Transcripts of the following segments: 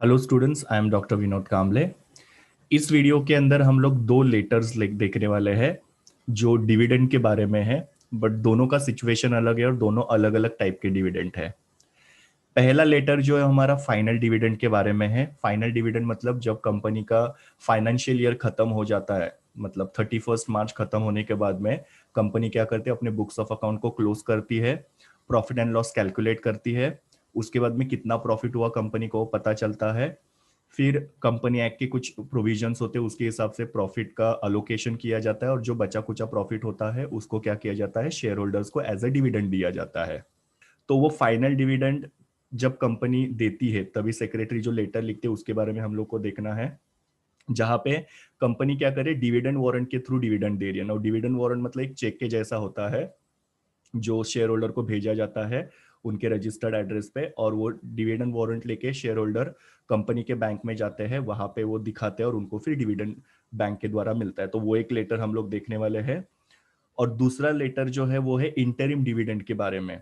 Hello students, I am doctor Vinod Kamle. इस video के अंदर हम लोग दो लेटर्स देखने वाले हैं जो डिविडेंड के बारे में है। बट दोनों का सिचुएशन अलग है और दोनों अलग अलग टाइप के डिविडेंड है। पहला लेटर जो है हमारा फाइनल डिविडेंड के बारे में है। फाइनल डिविडेंड मतलब जब कंपनी का फाइनेंशियल ईयर खत्म हो जाता है, मतलब 31 मार्च खत्म होने के बाद में कंपनी क्या करती है, अपने बुक्स ऑफ अकाउंट को क्लोज करती है, प्रॉफिट एंड लॉस कैलकुलेट करती है। उसके बाद में कितना प्रॉफिट हुआ कंपनी को पता चलता है। फिर कंपनी एक्ट के कुछ प्रोविजंस होते हैं, उसके हिसाब से प्रॉफिट का अलोकेशन किया जाता है और जो बचा कुचा प्रॉफिट होता है उसको क्या किया जाता है, शेयर होल्डर्स को एज अ डिविडेंड दिया जाता है। तो वो फाइनल डिविडेंड जब कंपनी देती है तभी सेक्रेटरी जो लेटर लिखते हैं उसके बारे में हम लोग को देखना है, जहां पे कंपनी क्या करे, डिविडेंड वारंट के थ्रू डिविडेंड दे रही है ना। डिविडेंड वारंट मतलब एक चेक के जैसा होता है जो शेयर होल्डर को भेजा जाता है उनके रजिस्टर्ड एड्रेस पे, और वो डिविडेंड वारंट लेके शेयर होल्डर कंपनी के बैंक में जाते हैं, वहां पे वो दिखाते हैं और उनको फिर डिविडेंड बैंक के द्वारा मिलता है। तो वो एक लेटर हम लोग देखने वाले हैं। और दूसरा लेटर जो है वो है इंटरिम डिविडेंड के बारे में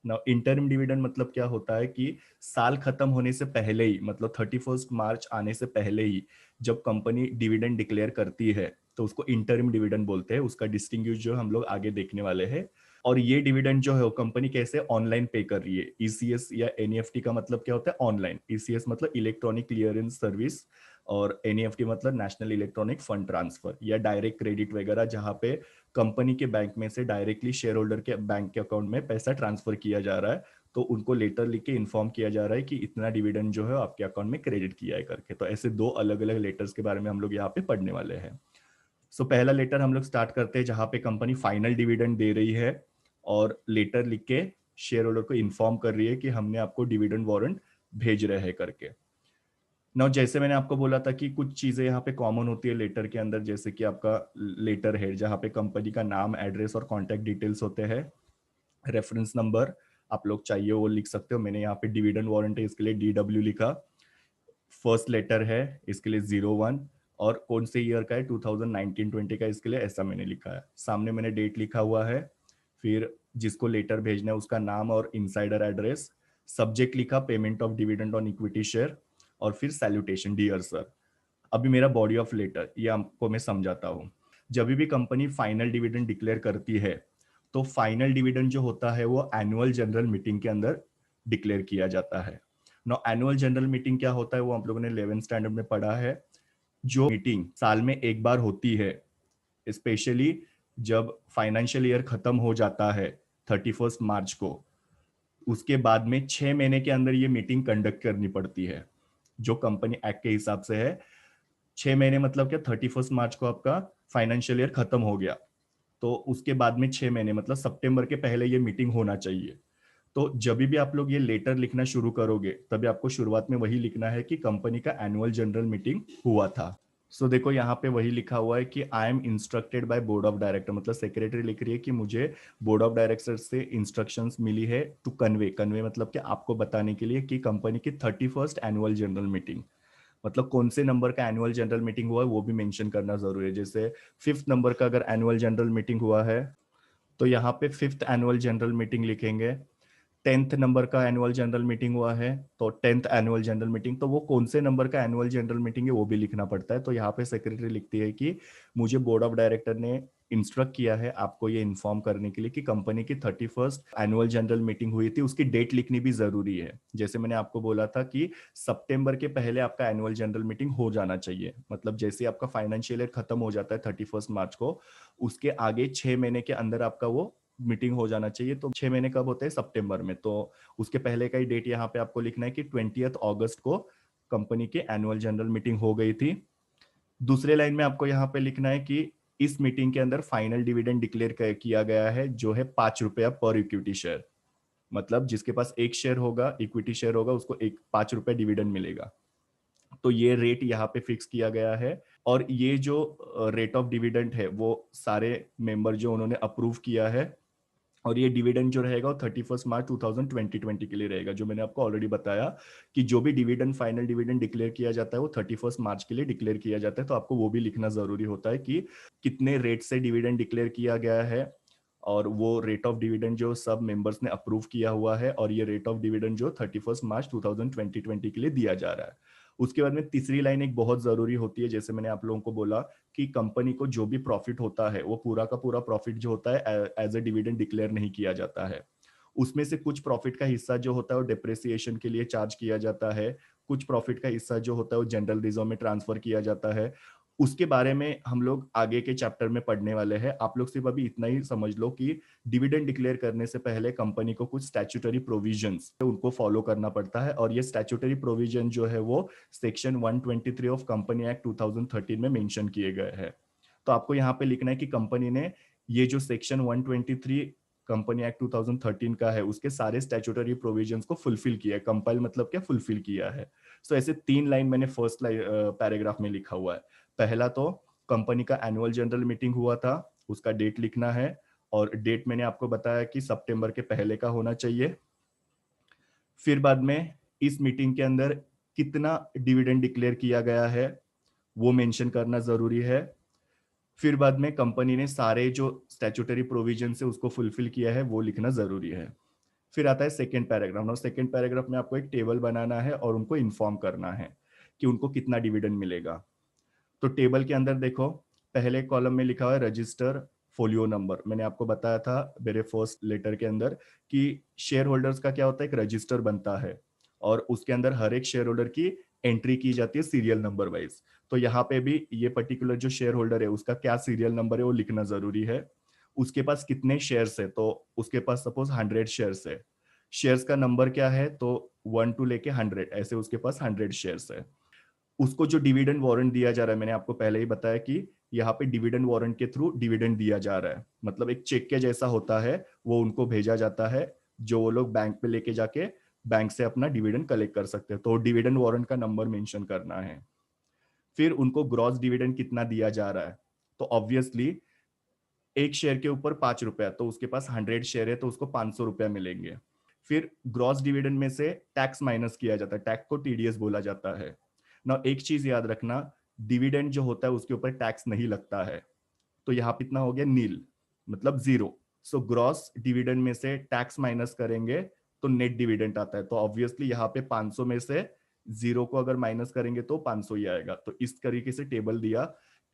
ना। इंटरिम डिविडेंड मतलब क्या होता है कि साल खत्म होने से पहले ही, मतलब 31 मार्च आने से पहले ही जब कंपनी डिविडेंड डिक्लेयर करती है तो उसको इंटरिम डिविडेंड बोलते हैं। उसका डिस्टिंग्विश जो हम लोग आगे देखने वाले हैं। और ये डिविडेंड जो है वो कंपनी कैसे ऑनलाइन पे कर रही है। ईसीएस या एनईएफटी का मतलब क्या होता है, ऑनलाइन। ईसीएस मतलब इलेक्ट्रॉनिक क्लियरेंस सर्विस, और एनईएफटी मतलब नेशनल इलेक्ट्रॉनिक फंड ट्रांसफर या डायरेक्ट क्रेडिट वगैरह, जहां पे कंपनी के बैंक में से डायरेक्टली शेयर होल्डर के बैंक के अकाउंट में पैसा ट्रांसफर किया जा रहा है। तो उनको लेटर लिख के इन्फॉर्म किया जा रहा है कि इतना डिविडेंड जो है आपके अकाउंट में क्रेडिट किया है करके। तो ऐसे दो अलग अलग लेटर्स के बारे में हम लोग यहाँ पे पढ़ने वाले हैं। सो पहला लेटर हम लोग स्टार्ट करते हैं जहां पे कंपनी फाइनल डिविडेंड दे रही है और लेटर लिख के शेयर होल्डर को इन्फॉर्म कर रही है कि हमने आपको डिविडेंड वारंट भेज रहे हैं करके। नाउ जैसे मैंने आपको बोला था कि कुछ चीजें यहाँ पे कॉमन होती है लेटर के अंदर, जैसे कि आपका लेटर हेड जहाँ पे कंपनी का नाम, एड्रेस और कॉन्टैक्ट डिटेल्स होते हैं। रेफरेंस नंबर आप लोग चाहिए वो लिख सकते हो। मैंने यहाँ पे डिविडेंड वारंट है इसके लिए DW लिखा। फर्स्ट लेटर है इसके लिए 01, और कौन से ईयर का है, 2019-20 का, इसके लिए ऐसा मैंने लिखा है। सामने मैंने डेट लिखा हुआ है। फिर जिसको लेटर भेजना है उसका नाम और इनसाइडर एड्रेस। सब्जेक्ट लिखा payment of dividend on equity share, और फिर सैल्यूटेशन डियर सर। अभी मेरा बॉडी ऑफ लेटर ये आपको मैं समझाता हूँ। जब भी कंपनी फाइनल डिविडेंड डिक्लेयर करती है तो फाइनल डिविडेंड जो होता है वो एनुअल जनरल मीटिंग के अंदर डिक्लेयर किया जाता है। नो एनुअल जनरल मीटिंग क्या होता है वो आप लोगों ने 11th स्टैंडर्ड में पढ़ा है। जो मीटिंग साल में एक बार होती है, स्पेशली जब फाइनेंशियल ईयर खत्म हो जाता है 31 मार्च को, उसके बाद में 6 महीने के अंदर ये मीटिंग कंडक्ट करनी पड़ती है जो कंपनी एक्ट के हिसाब से है। 6 महीने मतलब क्या, 31 मार्च को आपका फाइनेंशियल ईयर खत्म हो गया तो उसके बाद में 6 महीने मतलब सितंबर के पहले ये मीटिंग होना चाहिए। तो जब भी आप लोग ये लेटर लिखना शुरू करोगे तभी आपको शुरुआत में वही लिखना है कि कंपनी का एनुअल जनरल मीटिंग हुआ था। सो देखो यहाँ पे वही लिखा हुआ है कि I am instructed by board of director, मतलब सेक्रेटरी लिख रही है कि मुझे बोर्ड ऑफ डायरेक्टर से इंस्ट्रक्शंस मिली है टू कन्वे। कन्वे मतलब कि आपको बताने के लिए कि कंपनी की 31st एनुअल जनरल मीटिंग, मतलब कौन से नंबर का एनुअल जनरल मीटिंग हुआ है वो भी मेंशन करना जरूरी है। जैसे 5th नंबर का अगर एनुअल जनरल मीटिंग हुआ है तो यहाँ पे 5th एनुअल जनरल मीटिंग लिखेंगे। 10th नंबर का एनुअल जनरल मीटिंग हुआ है तो 10th एनुअल जनरल मीटिंग, तो वो कौन से नंबर का एनुअल जनरल मीटिंग है वो भी लिखना पड़ता है। तो यहाँ पे सेक्रेटरी लिखती है कि मुझे बोर्ड ऑफ डायरेक्टर ने इंस्ट्रक्ट किया है आपको ये इन्फॉर्म करने के लिए कि कंपनी की 31st एनुअल जनरल मीटिंग हुई थी। उसकी डेट लिखनी भी जरूरी है। जैसे मैंने आपको बोला था कि सितंबर के पहले आपका एनुअल जनरल मीटिंग हो जाना चाहिए, मतलब जैसे आपका फाइनेंशियल ईयर खत्म हो जाता है 31 मार्च को, उसके आगे 6 महीने के अंदर आपका वो मीटिंग हो जाना चाहिए। तो 6 महीने कब होते हैं, सितंबर में। तो उसके पहले का ही डेट यहाँ पे आपको लिखना है कि 20th अगस्त को कंपनी की एनुअल जनरल मीटिंग हो गई थी। दूसरे लाइन में आपको यहाँ पे लिखना है कि इस मीटिंग के अंदर फाइनल डिविडेंड डिक्लेयर किया गया है जो है ₹5 पर इक्विटी शेयर, मतलब जिसके पास एक शेयर होगा, इक्विटी शेयर होगा, उसको एक ₹5 डिविडेंड मिलेगा। तो ये रेट यहाँ पे फिक्स किया गया है। और ये जो रेट ऑफ डिविडेंड है वो सारे मेंबर जो उन्होंने अप्रूव किया है। और ये डिविडेंड जो रहेगा वो 31 मार्च 2020 के लिए रहेगा, जो मैंने आपको ऑलरेडी बताया कि जो भी डिविडेंड फाइनल डिविडेंड डिक्लेयर किया जाता है वो 31 मार्च के लिए डिक्लेयर किया जाता है। तो आपको वो भी लिखना जरूरी होता है कि कितने रेट से डिविडेंड डिक्लेयर किया गया है, और वो रेट ऑफ डिविडेंड जो सब मेंबर्स ने अप्रूव किया हुआ है, और ये रेट ऑफ डिविडेंड जो 31 मार्च 2020 के लिए दिया जा रहा है। उसके बाद में तीसरी लाइन एक बहुत जरूरी होती है, जैसे मैंने आप लोगों को बोला कि कंपनी को जो भी प्रॉफिट होता है वो पूरा का पूरा प्रॉफिट जो होता है एज ए डिविडेंड डिक्लेयर नहीं किया जाता है। उसमें से कुछ प्रॉफिट का हिस्सा जो होता है वो डिप्रेसिएशन के लिए चार्ज किया जाता है, कुछ प्रॉफिट का हिस्सा जो होता है वो जनरल रिजर्व में ट्रांसफर किया जाता है। उसके बारे में हम लोग आगे के चैप्टर में पढ़ने वाले हैं। आप लोग सिर्फ अभी इतना ही समझ लो कि डिविडेंड डिक्लेयर करने से पहले कंपनी को कुछ स्टैट्यूटरी प्रोविजंस उनको फॉलो करना पड़ता है, और ये स्टैट्यूटरी प्रोविजन जो है वो सेक्शन 123 ऑफ कंपनी एक्ट 2013 में मेंशन किए गए हैं। तो आपको यहाँ पे लिखना है कि कंपनी ने ये जो सेक्शन 123 कंपनी एक्ट 2013 का है उसके सारे स्टैट्यूटरी प्रोविजंस को फुलफिल किया है। कंपाइल मतलब क्या, फुलफिल किया है। सो ऐसे 3 लाइन मैंने फर्स्ट पैराग्राफ में लिखा हुआ है। पहला तो कंपनी का एनुअल जनरल मीटिंग हुआ था, उसका डेट लिखना है, और डेट मैंने आपको बताया कि सितंबर के पहले का होना चाहिए। फिर बाद में इस मीटिंग के अंदर कितना डिविडेंड डिक्लेयर किया गया है वो मेंशन करना जरूरी है। फिर बाद में कंपनी ने सारे जो स्टैट्यूटरी प्रोविजन से उसको फुलफिल किया है वो लिखना जरूरी है। फिर आता है सेकंड पैराग्राफ। और सेकंड पैराग्राफ में आपको एक टेबल बनाना है और उनको इन्फॉर्म करना है कि उनको कितना डिविडेंड मिलेगा। तो टेबल के अंदर देखो, पहले कॉलम में लिखा हुआ है रजिस्टर फोलियो नंबर। मैंने आपको बताया था मेरे फर्स्ट लेटर के अंदर कि शेयर होल्डर्स का क्या होता है, एक रजिस्टर बनता है और उसके अंदर हर एक शेयर होल्डर की एंट्री की जाती है सीरियल नंबर वाइज। तो यहाँ पे भी ये पर्टिकुलर जो शेयर होल्डर है उसका क्या सीरियल नंबर है वो लिखना जरूरी है। उसके पास कितने शेयर्स है, तो उसके पास सपोज 100 शेयर्स है। शेयर्स का नंबर क्या है, तो 1 to 100, ऐसे उसके पास 100 शेयर्स है। उसको जो डिविडेंड वारंट दिया जा रहा है, मैंने आपको पहले ही बताया कि यहाँ पे डिविडेंड वारंट के थ्रू डिविडेंड दिया जा रहा है, मतलब एक चेक के जैसा होता है, वो उनको भेजा जाता है जो वो लोग बैंक पे लेके जाके बैंक से अपना डिविडेंड कलेक्ट कर सकते हैं। तो डिविडेंड वारंट का नंबर मेंशन करना है। फिर उनको ग्रॉस डिविडेंड कितना दिया जा रहा है, तो ऑब्वियसली एक शेयर के ऊपर 5 रुपया, तो उसके पास 100 शेयर है तो उसको 500 रुपया मिलेंगे। फिर ग्रॉस डिविडेंड में से टैक्स माइनस किया जाता है, टैक्स को टीडीएस बोला जाता है ना। एक चीज याद रखना, डिविडेंड जो होता है उसके ऊपर टैक्स नहीं लगता है। तो यहाँ पे इतना हो गया नील, मतलब जीरो। सो ग्रॉस डिविडेंड में से टैक्स माइनस करेंगे तो नेट डिविडेंड आता है। तो ऑब्वियसली यहाँ पे 500 में से जीरो को अगर माइनस करेंगे तो 500 ही आएगा। तो इस तरीके से टेबल दिया।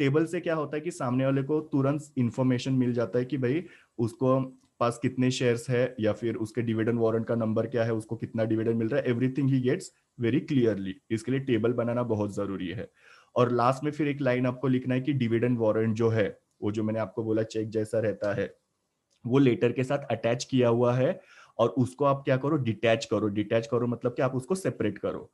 टेबल से क्या होता है कि सामने वाले को तुरंत इंफॉर्मेशन मिल जाता है कि भाई उसको पास कितने शेयर्स है या फिर उसके डिविडेंड वारंट का नंबर क्या है, उसको कितना डिविडेंड मिल रहा है, एवरीथिंग ही गेट्स वेरी क्लियरली। इसके लिए टेबल बनाना बहुत जरूरी है। और लास्ट में फिर एक लाइन आपको लिखना है कि डिविडेंड वारंट जो है वो जो मैंने आपको बोला चेक जैसा रहता है वो लेटर के साथ अटैच किया हुआ है, और उसको आप क्या करो, डिटैच करो। डिटैच करो मतलब कि आप उसको सेपरेट करो।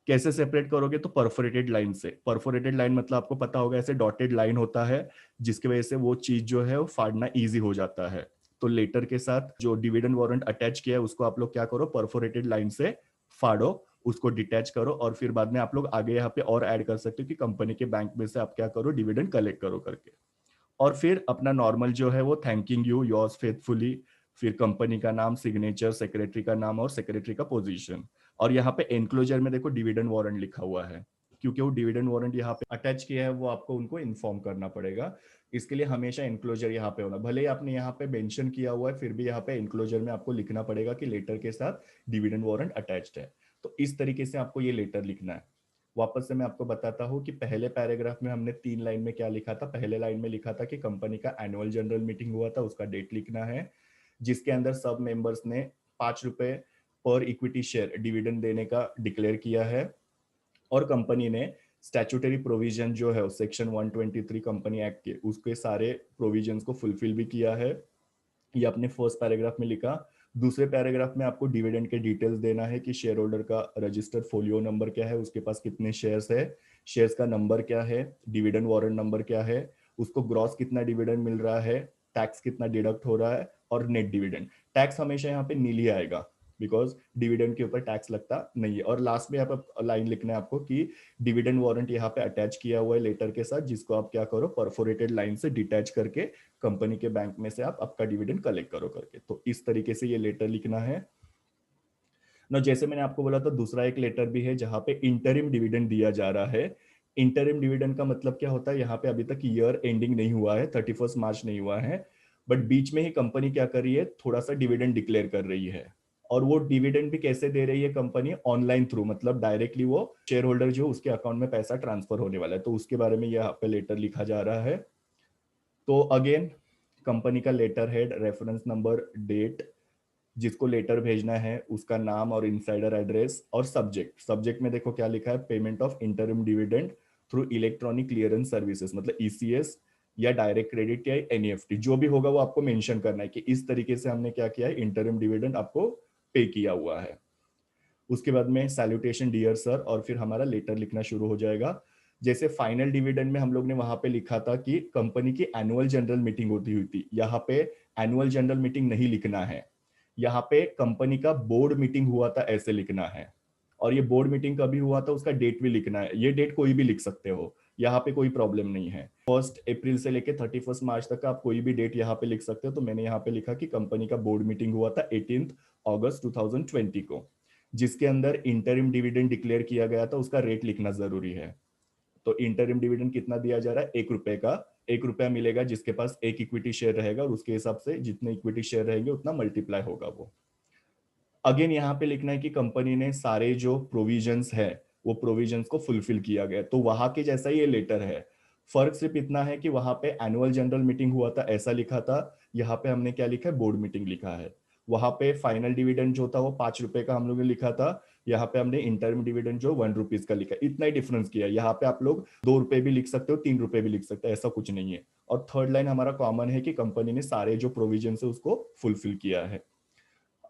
कैसे सेपरेट करोगे, तो परफोरेटेड लाइन से। परफोरेटेड लाइन मतलब आपको पता होगा ऐसे डॉटेड लाइन होता है जिसकी वजह से वो चीज जो है वो फाड़ना इजी हो जाता है। तो लेटर के साथ जो डिविडेंड वारंट अटैच किया है उसको आप लोग क्या करो, परफोरेटेड लाइन से फाड़ो, उसको डिटैच करो, और फिर बाद में आप लोग आगे यहाँ पे और ऐड कर सकते हो कि कंपनी के बैंक में से आप क्या करो, डिविडेंड कलेक्ट करो करके। और फिर अपना नॉर्मल जो है वो थैंकिंग यू योर्स फेथफुली, फिर कंपनी का नाम, सिग्नेचर, सेक्रेटरी का नाम और सेक्रेटरी का पोजीशन। और यहाँ पे एनक्लोजर में देखो डिविडेंड वारंट लिखा हुआ है, क्योंकि वो डिविडेंड वारंट यहाँ पे अटैच किया है वो आपको उनको इन्फॉर्म करना पड़ेगा। इसके लिए हमेशा एनक्लोजर यहाँ पे होना, भले ही आपने यहाँ पे मेंशन किया हुआ है फिर भी यहाँ पे एनक्लोजर में आपको लिखना पड़ेगा कि लेटर के साथ डिविडेंड वारंट अटैच्ड है। तो इस तरीके से आपको ये लेटर लिखना है। वापस से मैं आपको बताता हूँ कि पहले पैराग्राफ में हमने 3 लाइन में क्या लिखा था। पहले लाइन में लिखा था कि कंपनी का एनुअल जनरल मीटिंग हुआ था, उसका डेट लिखना है, जिसके अंदर सब मेंबर्स ने 5 रुपए पर इक्विटी शेयर डिविडेंड देने का डिक्लेयर किया है। और कंपनी ने स्टैट्यूटरी प्रोविजन जो है सेक्शन 123 कंपनी एक्ट के, उसके सारे प्रोविजंस को फुलफिल भी किया है। ये अपने फर्स्ट पैराग्राफ में लिखा। दूसरे पैराग्राफ में आपको डिविडेंड के डिटेल्स देना है कि शेयर होल्डर का रजिस्टर्ड फोलियो नंबर क्या है, उसके पास कितने शेयर्स है, शेयर्स का नंबर क्या है, डिविडेंड वारंट नंबर क्या है, उसको ग्रॉस कितना डिविडेंड मिल रहा है, टैक्स कितना डिडक्ट हो रहा है, और नेट डिविडेंड। टैक्स हमेशा यहाँ पे नील ही आएगा बिकॉज डिविडेंड के ऊपर टैक्स लगता नहीं है। और लास्ट में यहाँ पर लाइन लिखना है आपको कि डिविडेंड वारंट यहाँ पे अटैच किया हुआ है लेटर के साथ, जिसको आप क्या करो, परफोरेटेड लाइन से डिटैच करके कंपनी के बैंक में से आप आपका डिविडेंड कलेक्ट करो करके। तो इस तरीके से ये लेटर लिखना है ना। जैसे मैंने आपको बोला था दूसरा एक लेटर भी है जहां पे इंटरिम डिविडेंड दिया जा रहा है। इंटरिम डिविडेंड का मतलब क्या होता है, यहाँ पे अभी तक ईयर एंडिंग नहीं हुआ है, 31 मार्च नहीं हुआ है, बट बीच में ही कंपनी क्या कर रही है, थोड़ा सा डिविडेंड डिक्लेयर कर रही है। और वो डिविडेंड भी कैसे दे रही है कंपनी, ऑनलाइन थ्रू, मतलब डायरेक्टली वो शेयर होल्डर जो उसके अकाउंट में पैसा ट्रांसफर होने वाला है, तो उसके बारे में यहाँ पे लेटर लिखा जा रहा है। तो अगेन कंपनी का letter head, reference number, date, जिसको लेटर भेजना है उसका नाम और इनसाइडर एड्रेस, और सब्जेक्ट, सब्जेक्ट में देखो क्या लिखा है, payment of interim dividend through electronic clearance services, मतलब ईसीएस या डायरेक्ट क्रेडिट या एनईएफटी, जो भी होगा वो आपको मेंशन करना है कि इस तरीके से हमने क्या किया है, इंटरिम डिविडेंड आपको पे किया हुआ है। उसके बाद में सैल्यूटेशन डियर सर, और फिर हमारा लेटर लिखना शुरू हो जाएगा। जैसे फाइनल डिविडेंड में हम लोग ने वहां पे लिखा था कि कंपनी की एनुअल जनरल मीटिंग होती हुई थी, यहाँ पे एनुअल जनरल मीटिंग नहीं लिखना है, यहाँ पे कंपनी का बोर्ड मीटिंग हुआ था ऐसे लिखना है। और ये बोर्ड मीटिंग कभी हुआ था उसका डेट भी लिखना है, ये डेट कोई भी लिख सकते हो, यहाँ पे कोई प्रॉब्लम नहीं है। 1 अप्रैल से लेके 31 मार्च तक आप कोई भी डेट यहाँ पे लिख सकते हो। तो मैंने यहाँ पे लिखा कि कंपनी का बोर्ड मीटिंग हुआ था 18 अगस्त 2020 को, जिसके अंदर इंटरिम डिविडेंड डिक्लेयर किया गया था, उसका रेट लिखना जरूरी है। तो इंटरिम डिविडेंड कितना दिया जा रहा है, 1 रुपए का, 1 रुपया मिलेगा जिसके पास एक इक्विटी शेयर रहेगा, और उसके हिसाब से जितने इक्विटी शेयर रहेंगे उतना मल्टीप्लाई होगा वो। अगेन यहाँ पे लिखना है कि कंपनी ने सारे जो प्रोविजंस है वो प्रोविजंस को फुलफिल किया गया, तो वहां के जैसा ही ये लेटर है। फर्क सिर्फ इतना है कि वहां पे एनुअल जनरल मीटिंग हुआ था ऐसा लिखा था, यहाँ पे हमने क्या लिखा है, बोर्ड मीटिंग लिखा है। वहां पे फाइनल डिविडेंड जो था वो 5 रुपए का हम लोगों ने लिखा था, यहाँ पे हमने इंटरम डिविडेंड जो 1 रुपीज का लिखा, इतना ही डिफरेंस किया। यहाँ पे आप लोग 2 रुपए भी लिख सकते हो, 3 रुपए भी लिख सकते हो, ऐसा कुछ नहीं है। और थर्ड लाइन हमारा कॉमन है कि कंपनी ने सारे जो प्रोविजन है उसको फुलफिल किया है।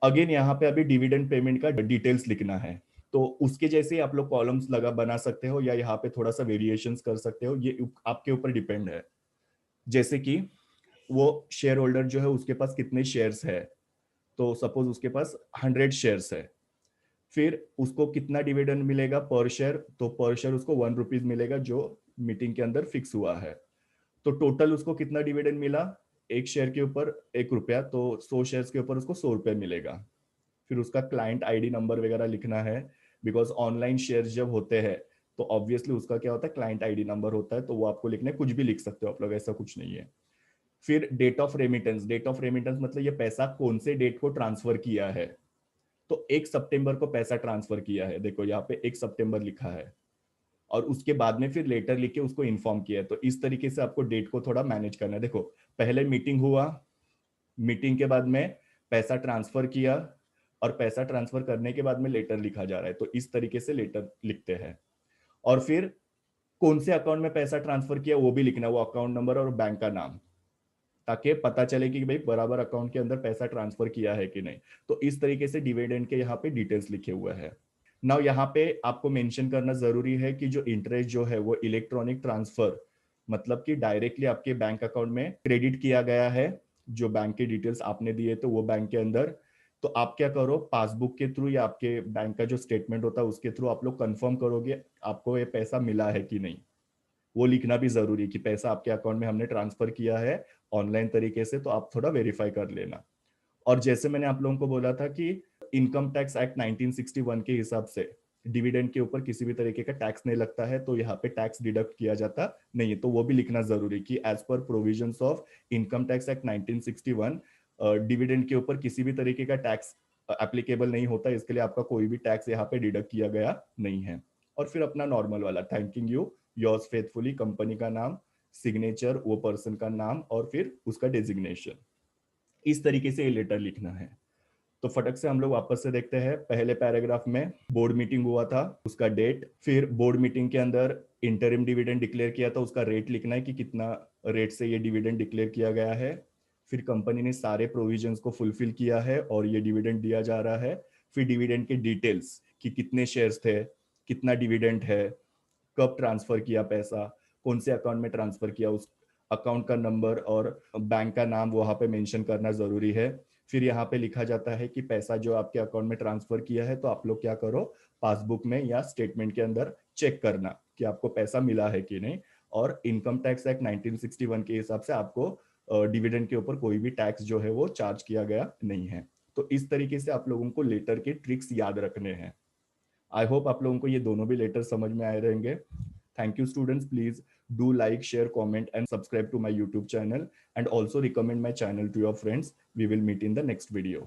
अगेन यहाँ पे अभी डिविडेंड पेमेंट का डिटेल्स लिखना है, तो उसके जैसे ही आप लोग कॉलम्स लगा बना सकते हो, या यहाँ पे थोड़ा सा वेरिएशंस कर सकते हो, ये आपके ऊपर डिपेंड है। जैसे कि वो शेयर होल्डर जो है उसके पास कितने शेयर्स है, तो सपोज उसके पास 100 शेयर्स है, फिर उसको कितना डिविडेंड मिलेगा पर शेयर, तो पर शेयर उसको 1 रुपीज मिलेगा जो मीटिंग के अंदर फिक्स हुआ है। तो टोटल उसको कितना डिविडेंड मिला, एक शेयर के ऊपर 1 रुपया, तो 100 शेयर्स के ऊपर उसको 100 रुपया मिलेगा। फिर उसका क्लाइंट आईडी नंबर वगैरह लिखना है, बिकॉज ऑनलाइन शेयर्स जब होते हैं तो ऑब्वियसली उसका क्या होता है, क्लाइंट आईडी नंबर होता है, तो वो आपको लिखना है, कुछ भी लिख सकते हो आप लोग, ऐसा कुछ नहीं है। फिर date of remittance, date of remittance मतलब ये पैसा कौन से डेट को ट्रांसफर किया है, तो 1 सितंबर को पैसा ट्रांसफर किया है, देखो यहाँ पे 1 सितंबर लिखा है, और उसके बाद में फिर लेटर लिख के उसको इन्फॉर्म किया है। तो इस तरीके से आपको डेट को थोड़ा मैनेज करना है। देखो पहले मीटिंग हुआ, मीटिंग के बाद में पैसा ट्रांसफर किया, और पैसा ट्रांसफर करने के बाद में लेटर लिखा जा रहा है, तो इस तरीके से लेटर लिखते हैं। और फिर कौन से अकाउंट में पैसा ट्रांसफर किया वो भी लिखना है, वो अकाउंट नंबर और बैंक का नाम, ताकि पता चले कि भाई बराबर अकाउंट के अंदर पैसा ट्रांसफर किया है कि नहीं। तो इस तरीके से डिविडेंड के यहाँ पे डिटेल्स लिखे हुए हैं। नाउ यहाँ पे आपको मेंशन करना जरूरी है कि जो इंटरेस्ट जो है वो इलेक्ट्रॉनिक ट्रांसफर, मतलब कि डायरेक्टली आपके बैंक अकाउंट में क्रेडिट किया गया है, जो बैंक के डिटेल्स आपने दिए तो वो बैंक के अंदर। तो आप क्या करो, पासबुक के थ्रू या आपके बैंक का जो स्टेटमेंट होता है उसके थ्रू आप लोग कंफर्म करोगे आपको ये पैसा मिला है कि नहीं। वो लिखना भी जरूरी है कि पैसा आपके अकाउंट में हमने ट्रांसफर किया है ऑनलाइन तरीके से, तो आप थोड़ा वेरीफाई कर लेना। और जैसे मैंने आप लोगों को बोला था कि इनकम टैक्स एक्ट 1961 के हिसाब से डिविडेंड के ऊपर किसी भी तरीके का टैक्स नहीं लगता है, तो यहाँ पे टैक्स डिडक्ट किया जाता नहीं है, तो वो भी लिखना जरूरी कि as per provisions of income tax act 1961 dividend के ऊपर किसी भी तरीके का टैक्स एप्लीकेबल नहीं होता, इसके लिए आपका कोई भी टैक्स यहाँ पे डिडक्ट किया गया नहीं है। और फिर अपना नॉर्मल वाला thanking you yours faithfully, company का नाम, सिग्नेचर वो पर्सन का नाम, और फिर उसका डेजिग्नेशन, इस तरीके से ये लेटर लिखना है। तो फटक से हम लोग वापस से देखते हैं, पहले पैराग्राफ में बोर्ड मीटिंग हुआ था उसका डेट, फिर बोर्ड मीटिंग के अंदर इंटरिम डिविडेंड डिक्लेयर किया था उसका रेट लिखना है कि कितना रेट से ये डिविडेंड डिक्लेयर किया गया है। फिर कंपनी ने सारे प्रोविजंस को फुलफिल किया है और ये डिविडेंड दिया जा रहा है। फिर डिविडेंड के डिटेल्स कि कितने शेयर्स थे, कितना डिविडेंड है, कब ट्रांसफर किया पैसा, कौन से अकाउंट में ट्रांसफर किया, उस अकाउंट का नंबर और बैंक का नाम वहां पे मेंशन करना जरूरी है। फिर यहाँ पे लिखा जाता है कि पैसा जो आपके अकाउंट में ट्रांसफर किया है तो आप लोग क्या करो, पासबुक में या स्टेटमेंट के अंदर चेक करना कि आपको पैसा मिला है कि नहीं। और इनकम टैक्स एक्ट 1961 के हिसाब से आपको डिविडेंड के ऊपर कोई भी टैक्स जो है वो चार्ज किया गया नहीं है। तो इस तरीके से आप लोगों को लेटर के ट्रिक्स याद रखने हैं। आई होप आप लोगों को ये दोनों भी लेटर समझ में आए रहेंगे। Thank you students, please do like, share, comment and subscribe to my YouTube channel, and also recommend my channel to your friends. We will meet in the next video.